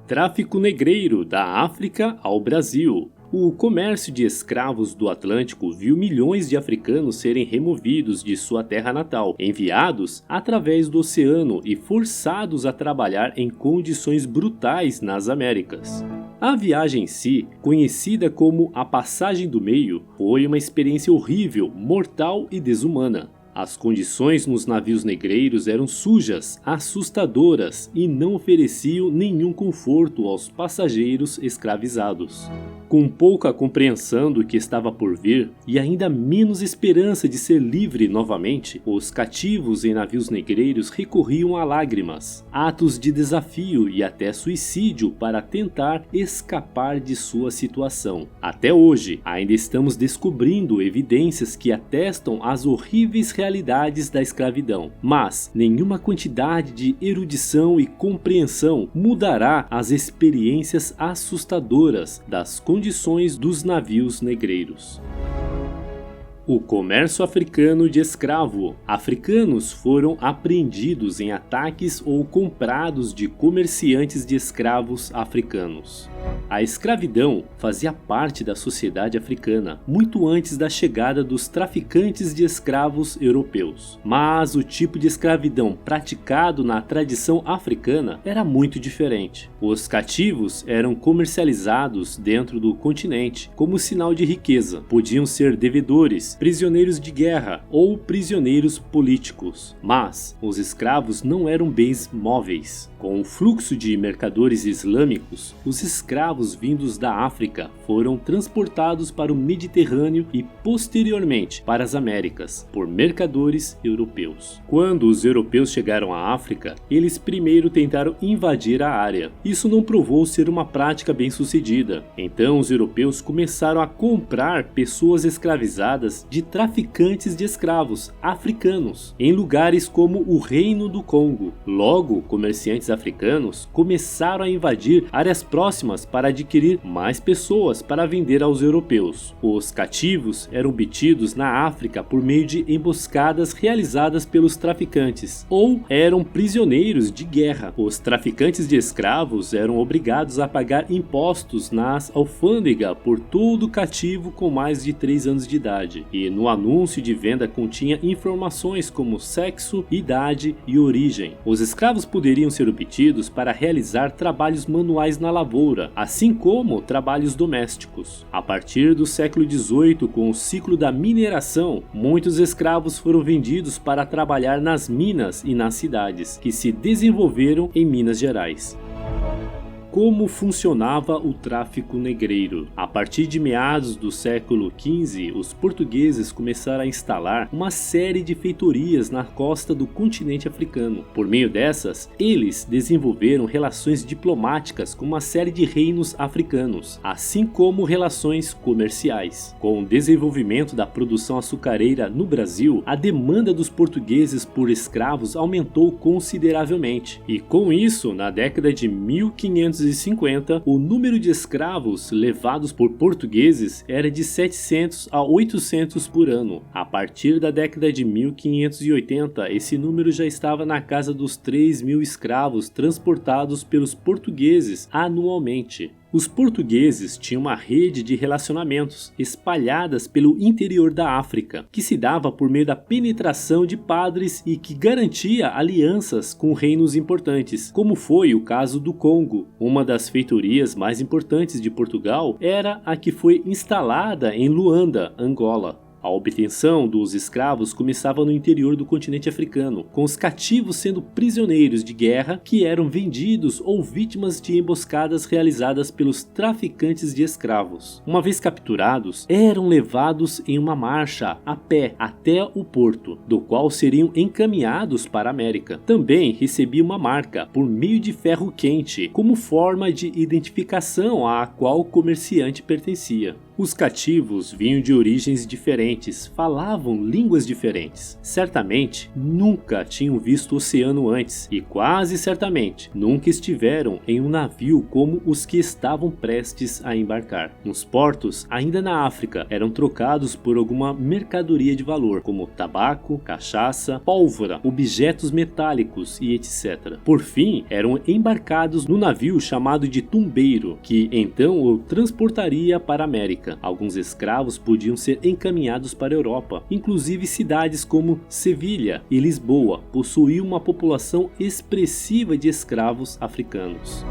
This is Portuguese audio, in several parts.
Tráfico negreiro da África ao Brasil. O comércio de escravos do Atlântico viu milhões de africanos serem removidos de sua terra natal, enviados através do oceano e forçados a trabalhar em condições brutais nas Américas. A viagem em si, conhecida como a Passagem do Meio, foi uma experiência horrível, mortal e desumana. As condições nos navios negreiros eram sujas, assustadoras e não ofereciam nenhum conforto aos passageiros escravizados. Com pouca compreensão do que estava por vir e ainda menos esperança de ser livre novamente, os cativos em navios negreiros recorriam a lágrimas, atos de desafio e até suicídio para tentar escapar de sua situação. Até hoje, ainda estamos descobrindo evidências que atestam as horríveis realidades da escravidão, mas nenhuma quantidade de erudição e compreensão mudará as experiências assustadoras das condições dos navios negreiros. O comércio africano de escravo. Africanos foram apreendidos em ataques ou comprados de comerciantes de escravos africanos. A escravidão fazia parte da sociedade africana muito antes da chegada dos traficantes de escravos europeus. Mas o tipo de escravidão praticado na tradição africana era muito diferente. Os cativos eram comercializados dentro do continente como sinal de riqueza. Podiam ser devedores, prisioneiros de guerra ou prisioneiros políticos. Mas os escravos não eram bens móveis. Com o fluxo de mercadores islâmicos, os escravos vindos da África foram transportados para o Mediterrâneo e posteriormente para as Américas por mercadores europeus. Quando os europeus chegaram à África, eles primeiro tentaram invadir a área. Isso não provou ser uma prática bem-sucedida. Então os europeus começaram a comprar pessoas escravizadas de traficantes de escravos africanos em lugares como o Reino do Congo. Logo, comerciantes africanos começaram a invadir áreas próximas para adquirir mais pessoas para vender aos europeus. Os cativos eram obtidos na África por meio de emboscadas realizadas pelos traficantes, ou eram prisioneiros de guerra. Os traficantes de escravos eram obrigados a pagar impostos nas alfândegas por todo cativo com mais de 3 anos de idade, e no anúncio de venda continha informações como sexo, idade e origem. Os escravos poderiam ser obtidos para realizar trabalhos manuais na lavoura, assim como trabalhos domésticos. A partir do século XVIII, com o ciclo da mineração, muitos escravos foram vendidos para trabalhar nas minas e nas cidades, que se desenvolveram em Minas Gerais. Como funcionava o tráfico negreiro? A partir de meados do século XV, os portugueses começaram a instalar uma série de feitorias na costa do continente africano. Por meio dessas, eles desenvolveram relações diplomáticas com uma série de reinos africanos, assim como relações comerciais. Com o desenvolvimento da produção açucareira no Brasil, a demanda dos portugueses por escravos aumentou consideravelmente. E com isso, na década de 1550, o número de escravos levados por portugueses era de 700 a 800 por ano. A partir da década de 1580, esse número já estava na casa dos 3.000 escravos transportados pelos portugueses anualmente. Os portugueses tinham uma rede de relacionamentos espalhadas pelo interior da África, que se dava por meio da penetração de padres e que garantia alianças com reinos importantes, como foi o caso do Congo. Uma das feitorias mais importantes de Portugal era a que foi instalada em Luanda, Angola. A obtenção dos escravos começava no interior do continente africano, com os cativos sendo prisioneiros de guerra que eram vendidos ou vítimas de emboscadas realizadas pelos traficantes de escravos. Uma vez capturados, eram levados em uma marcha a pé até o porto, do qual seriam encaminhados para a América. Também recebia uma marca por meio de ferro quente, como forma de identificação à qual o comerciante pertencia. Os cativos vinham de origens diferentes, falavam línguas diferentes. Certamente nunca tinham visto o oceano antes e quase certamente nunca estiveram em um navio como os que estavam prestes a embarcar. Nos portos, ainda na África, eram trocados por alguma mercadoria de valor, como tabaco, cachaça, pólvora, objetos metálicos e etc. Por fim, eram embarcados no navio chamado de tumbeiro, que então o transportaria para a América. Alguns escravos podiam ser encaminhados para a Europa, inclusive cidades como Sevilha e Lisboa possuíam uma população expressiva de escravos africanos.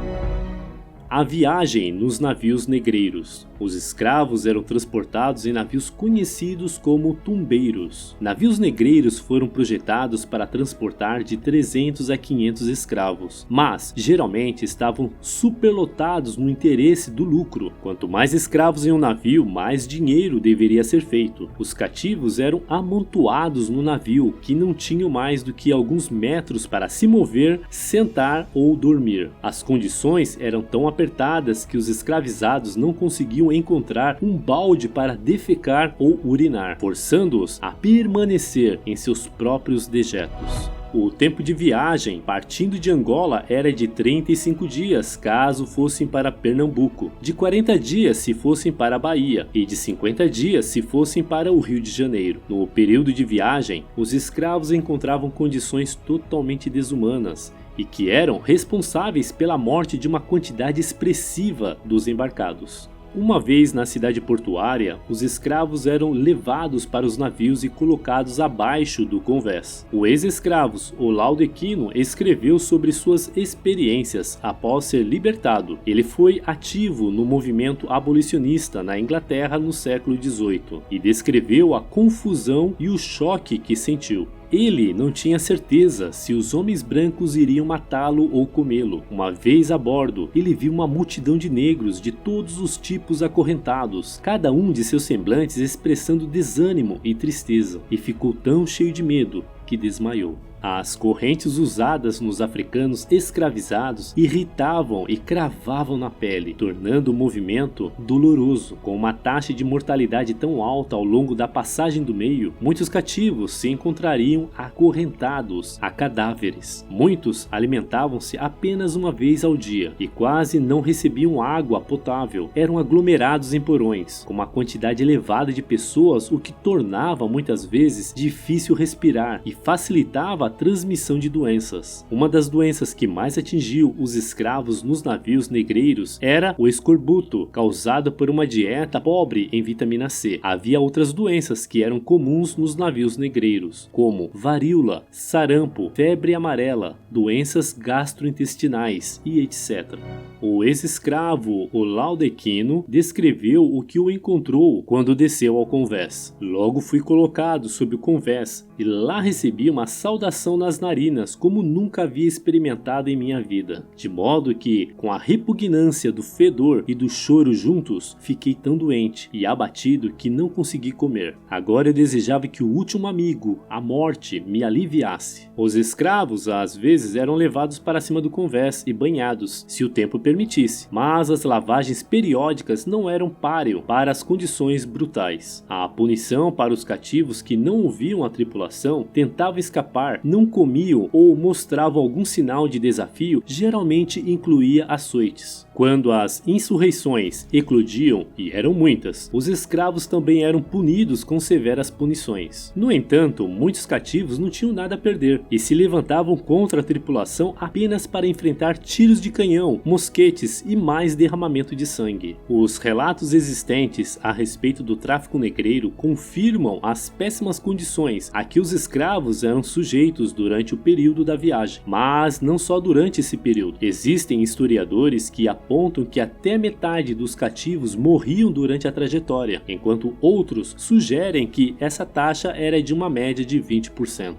A viagem nos navios negreiros. Os escravos eram transportados em navios conhecidos como tumbeiros. Navios negreiros foram projetados para transportar de 300 a 500 escravos, mas geralmente estavam superlotados no interesse do lucro. Quanto mais escravos em um navio, mais dinheiro deveria ser feito. Os cativos eram amontoados no navio, que não tinham mais do que alguns metros para se mover, sentar ou dormir. As condições eram tão apertadas que os escravizados não conseguiam encontrar um balde para defecar ou urinar, forçando-os a permanecer em seus próprios dejetos. O tempo de viagem partindo de Angola era de 35 dias caso fossem para Pernambuco, de 40 dias se fossem para a Bahia e de 50 dias se fossem para o Rio de Janeiro. No período de viagem, os escravos encontravam condições totalmente desumanas e que eram responsáveis pela morte de uma quantidade expressiva dos embarcados. Uma vez na cidade portuária, os escravos eram levados para os navios e colocados abaixo do convés. O ex-escravo Olaudequino escreveu sobre suas experiências após ser libertado. Ele foi ativo no movimento abolicionista na Inglaterra no século XVIII e descreveu a confusão e o choque que sentiu. Ele não tinha certeza se os homens brancos iriam matá-lo ou comê-lo. Uma vez a bordo, ele viu uma multidão de negros de todos os tipos acorrentados, cada um de seus semblantes expressando desânimo e tristeza, e ficou tão cheio de medo que desmaiou. As correntes usadas nos africanos escravizados irritavam e cravavam na pele, tornando o movimento doloroso. Com uma taxa de mortalidade tão alta ao longo da passagem do meio, muitos cativos se encontrariam acorrentados a cadáveres. Muitos alimentavam-se apenas uma vez ao dia e quase não recebiam água potável. Eram aglomerados em porões, com uma quantidade elevada de pessoas, o que tornava muitas vezes difícil respirar e facilitava a transmissão de doenças. Uma das doenças que mais atingiu os escravos nos navios negreiros era o escorbuto, causado por uma dieta pobre em vitamina C. Havia outras doenças que eram comuns nos navios negreiros, como varíola, sarampo, febre amarela, doenças gastrointestinais e etc. O ex-escravo Olaudequino descreveu o que o encontrou quando desceu ao convés. Logo fui colocado sob o convés e lá recebi uma saudação nas narinas como nunca havia experimentado em minha vida, de modo que, com a repugnância do fedor e do choro juntos, fiquei tão doente e abatido que não consegui comer. Agora eu desejava que o último amigo, a morte, me aliviasse. Os escravos às vezes eram levados para cima do convés e banhados, se o tempo permitisse, mas as lavagens periódicas não eram páreo para as condições brutais. A punição para os cativos que não ouviam a tripulação, tentavam escapar, não comiam ou mostravam algum sinal de desafio, geralmente incluía açoites. Quando as insurreições eclodiam, e eram muitas, os escravos também eram punidos com severas punições. No entanto, muitos cativos não tinham nada a perder e se levantavam contra a tripulação apenas para enfrentar tiros de canhão, mosquetes e mais derramamento de sangue. Os relatos existentes a respeito do tráfico negreiro confirmam as péssimas condições a que os escravos eram sujeitos durante o período da viagem. Mas não só durante esse período. Existem historiadores que apontam que até metade dos cativos morriam durante a trajetória, enquanto outros sugerem que essa taxa era de uma média de 20%.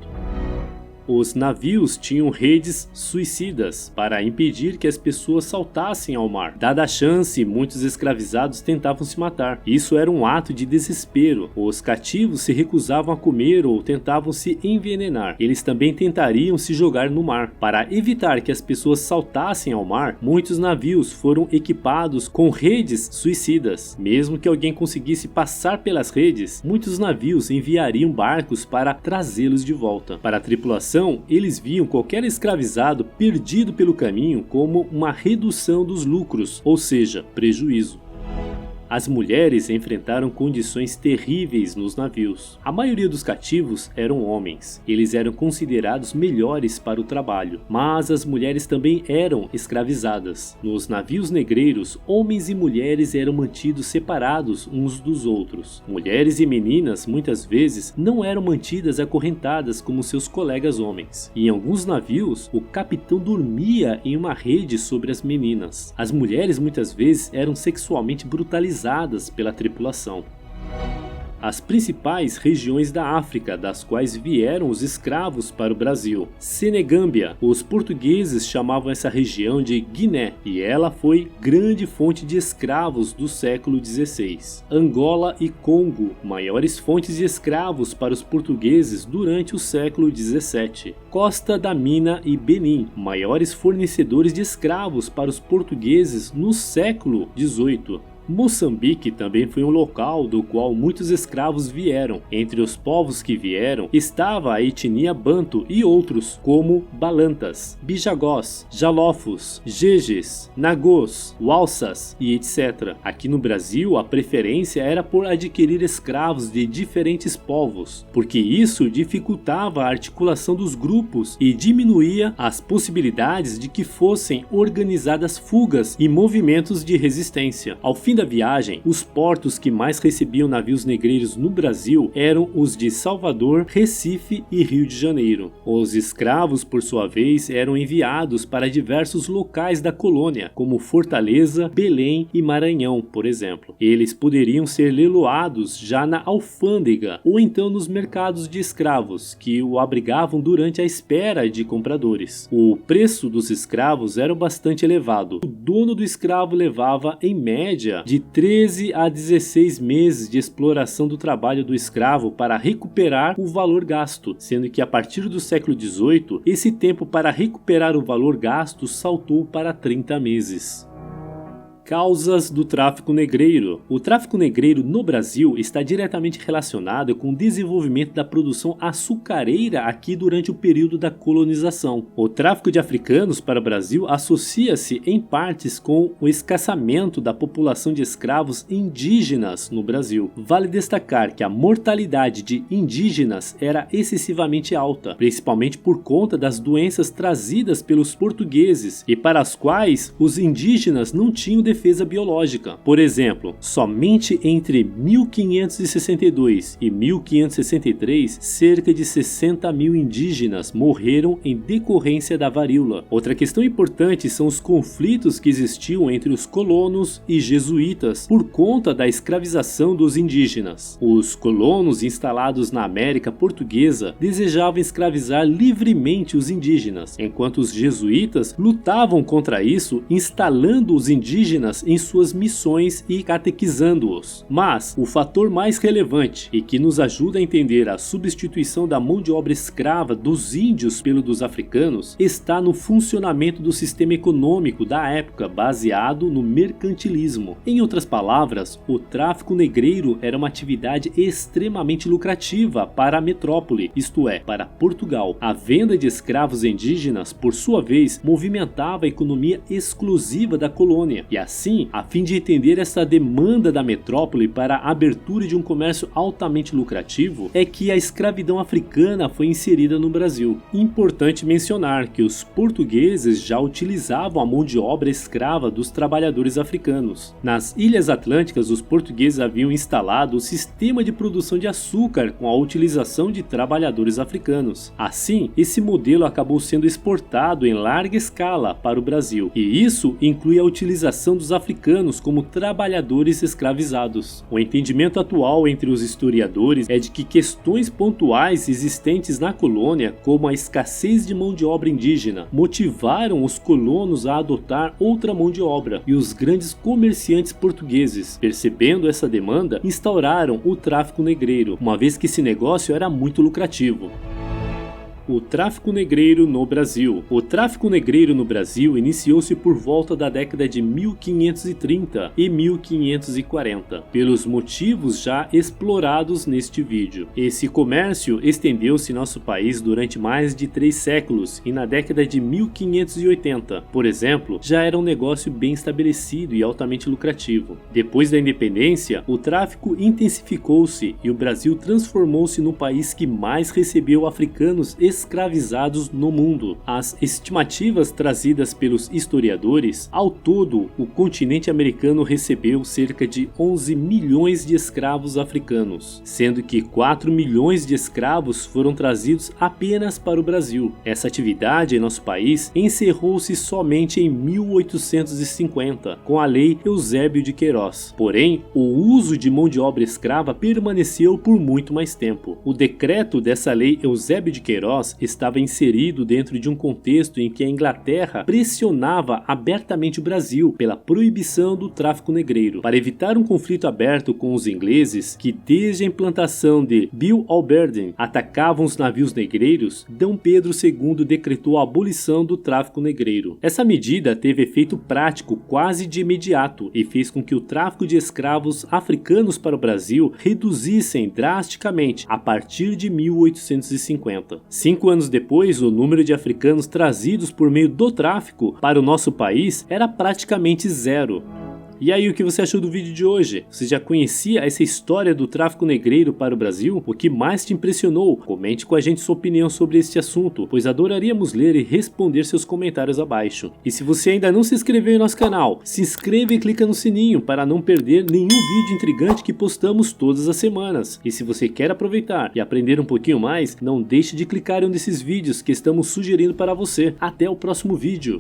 Os navios tinham redes suicidas para impedir que as pessoas saltassem ao mar. Dada a chance, muitos escravizados tentavam se matar. Isso era um ato de desespero. Os cativos se recusavam a comer ou tentavam se envenenar. Eles também tentariam se jogar no mar. Para evitar que as pessoas saltassem ao mar, muitos navios foram equipados com redes suicidas. Mesmo que alguém conseguisse passar pelas redes, muitos navios enviariam barcos para trazê-los de volta. Para a tripulação, eles viam qualquer escravizado perdido pelo caminho como uma redução dos lucros, ou seja, prejuízo. As mulheres enfrentaram condições terríveis nos navios. A maioria dos cativos eram homens. Eles eram considerados melhores para o trabalho, mas as mulheres também eram escravizadas. Nos navios negreiros, homens e mulheres eram mantidos separados uns dos outros. Mulheres e meninas, muitas vezes, não eram mantidas acorrentadas como seus colegas homens. Em alguns navios, o capitão dormia em uma rede sobre as meninas. As mulheres muitas vezes eram sexualmente brutalizadas pela tripulação. As principais regiões da África das quais vieram os escravos para o Brasil. Senegâmbia, os portugueses chamavam essa região de Guiné, e ela foi grande fonte de escravos do século XVI. Angola e Congo, maiores fontes de escravos para os portugueses durante o século XVII. Costa da Mina e Benin, maiores fornecedores de escravos para os portugueses no século XVIII. Moçambique também foi um local do qual muitos escravos vieram. Entre os povos que vieram estava a etnia Banto e outros, como Balantas, Bijagós, Jalofos, Jejes, Nagôs, Walsas e etc. Aqui no Brasil, a preferência era por adquirir escravos de diferentes povos, porque isso dificultava a articulação dos grupos e diminuía as possibilidades de que fossem organizadas fugas e movimentos de resistência. Ao fim da viagem, os portos que mais recebiam navios negreiros no Brasil eram os de Salvador, Recife e Rio de Janeiro. Os escravos, por sua vez, eram enviados para diversos locais da colônia, como Fortaleza, Belém e Maranhão, por exemplo. Eles poderiam ser leiloados já na alfândega ou então nos mercados de escravos, que o abrigavam durante a espera de compradores. O preço dos escravos era bastante elevado. O dono do escravo levava, em média, de 13 a 16 meses de exploração do trabalho do escravo para recuperar o valor gasto, sendo que a partir do século XVIII, esse tempo para recuperar o valor gasto saltou para 30 meses. Causas do tráfico negreiro. O tráfico negreiro no Brasil está diretamente relacionado com o desenvolvimento da produção açucareira aqui durante o período da colonização. O tráfico de africanos para o Brasil associa-se em partes com o escassamento da população de escravos indígenas no Brasil. Vale destacar que a mortalidade de indígenas era excessivamente alta, principalmente por conta das doenças trazidas pelos portugueses e para as quais os indígenas não tinham defesa biológica. Por exemplo, somente entre 1562 e 1563, cerca de 60 mil indígenas morreram em decorrência da varíola. Outra questão importante são os conflitos que existiam entre os colonos e jesuítas por conta da escravização dos indígenas. Os colonos instalados na América Portuguesa desejavam escravizar livremente os indígenas, enquanto os jesuítas lutavam contra isso, instalando os indígenas em suas missões e catequizando-os. Mas o fator mais relevante e que nos ajuda a entender a substituição da mão de obra escrava dos índios pelo dos africanos está no funcionamento do sistema econômico da época baseado no mercantilismo. Em outras palavras, o tráfico negreiro era uma atividade extremamente lucrativa para a metrópole, isto é, para Portugal. A venda de escravos indígenas, por sua vez, movimentava a economia exclusiva da colônia e assim, a fim de entender essa demanda da metrópole para a abertura de um comércio altamente lucrativo, é que a escravidão africana foi inserida no Brasil. Importante mencionar que os portugueses já utilizavam a mão de obra escrava dos trabalhadores africanos. Nas Ilhas Atlânticas, os portugueses haviam instalado o sistema de produção de açúcar com a utilização de trabalhadores africanos. Assim, esse modelo acabou sendo exportado em larga escala para o Brasil, e isso inclui a utilização dos escravos africanos como trabalhadores escravizados. O entendimento atual entre os historiadores é de que questões pontuais existentes na colônia, como a escassez de mão de obra indígena, motivaram os colonos a adotar outra mão de obra, e os grandes comerciantes portugueses, percebendo essa demanda, instauraram o tráfico negreiro, uma vez que esse negócio era muito lucrativo. O tráfico negreiro no Brasil. O tráfico negreiro no Brasil iniciou-se por volta da década de 1530 e 1540, pelos motivos já explorados neste vídeo. Esse comércio estendeu-se em nosso país durante mais de 3 séculos e na década de 1580, por exemplo, já era um negócio bem estabelecido e altamente lucrativo. Depois da independência, o tráfico intensificou-se e o Brasil transformou-se no país que mais recebeu africanos escravizados no mundo. As estimativas trazidas pelos historiadores, ao todo, o continente americano recebeu cerca de 11 milhões de escravos africanos, sendo que 4 milhões de escravos foram trazidos apenas para o Brasil. Essa atividade em nosso país encerrou-se somente em 1850, com a Lei Eusébio de Queiroz. Porém, o uso de mão de obra escrava permaneceu por muito mais tempo. O decreto dessa Lei Eusébio de Queiroz estava inserido dentro de um contexto em que a Inglaterra pressionava abertamente o Brasil pela proibição do tráfico negreiro. Para evitar um conflito aberto com os ingleses, que desde a implantação de Bill Alberdin atacavam os navios negreiros, D. Pedro II decretou a abolição do tráfico negreiro. Essa medida teve efeito prático quase de imediato e fez com que o tráfico de escravos africanos para o Brasil reduzissem drasticamente a partir de 1850. 5 anos depois, o número de africanos trazidos por meio do tráfico para o nosso país era praticamente zero. E aí, o que você achou do vídeo de hoje? Você já conhecia essa história do tráfico negreiro para o Brasil? O que mais te impressionou? Comente com a gente sua opinião sobre este assunto, pois adoraríamos ler e responder seus comentários abaixo. E se você ainda não se inscreveu em nosso canal, se inscreva e clica no sininho para não perder nenhum vídeo intrigante que postamos todas as semanas. E se você quer aproveitar e aprender um pouquinho mais, não deixe de clicar em um desses vídeos que estamos sugerindo para você. Até o próximo vídeo!